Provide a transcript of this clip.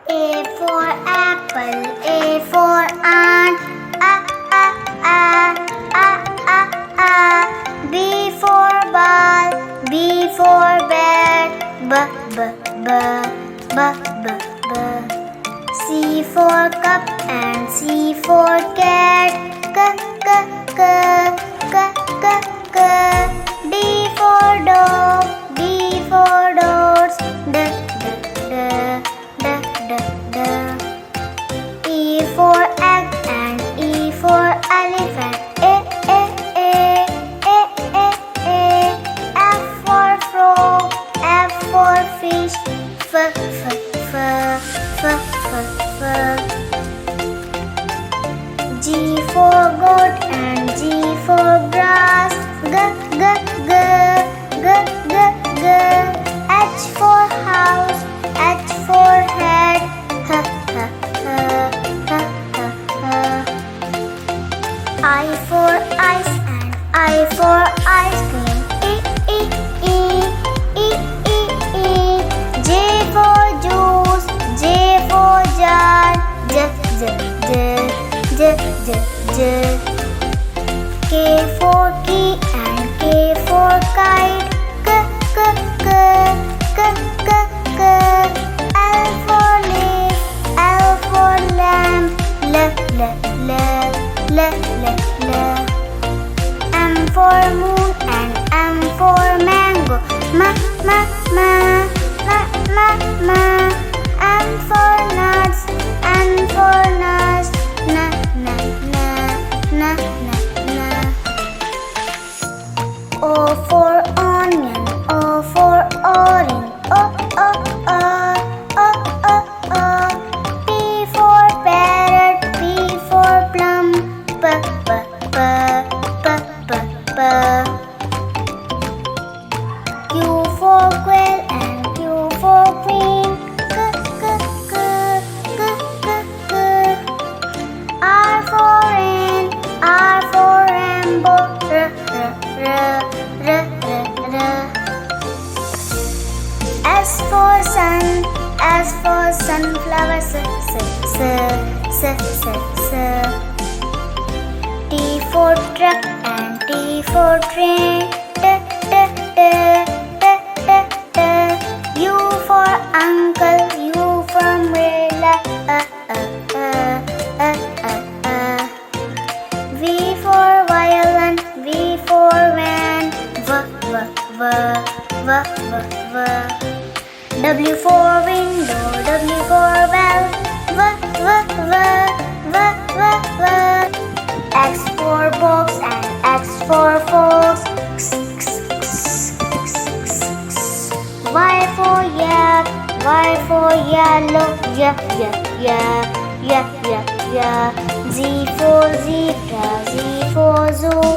A for apple, A for ant, A, A, A, A, A, A. B for ball, B for bear, B, B, B, B, B, B. C for cup and C for cat, K, K, K, K, K, K. D for dog, D for doors, D, D, D, D, D, D. E for egg and E for elephant, A, A, A, A, A, A. F for frog, F for fish, F, F, F, F, F, F. G for goat and G for grass, G, G, G, G, G, G. H for house, H for head, H, H, H, H, H, H. I for ice and I for ice cream, E, E, E, E, E, E. J for juice, J for jar, J, J, J, J, J, J. K for key and K for kite, K, K, K, K, K, K. L for leaf, L for lamb, L, L, L, L, L, L. M for moon and M for mango, M, M, M, M, M, M. N for nuts, N for nuts, N, N, N, N, N, N. O for onion, O for orange, O, O, O, O, O, O. P for parrot, P for plum, P, P, P, P, P, P. Q for quail and Q for queen, K, K, K, K, K, K. R for rain, R for rainbow, R, R, R, R, R, R. S for sun, S for sunflower, S, S, S, S, S, S. T for truck and T for train, T, T, T, T, T, T. U for uncle, U for umbrella, V for violin, V for van, V, V, V, V, V, V. W for window, W for bell, V, V, V, V, V, V. X for box and X for fox, X, X, X, X, X, X. Y for yak, Y for yellow, Y, Y, Y, Y, Y, Y. Z for zebra, Z for zoo,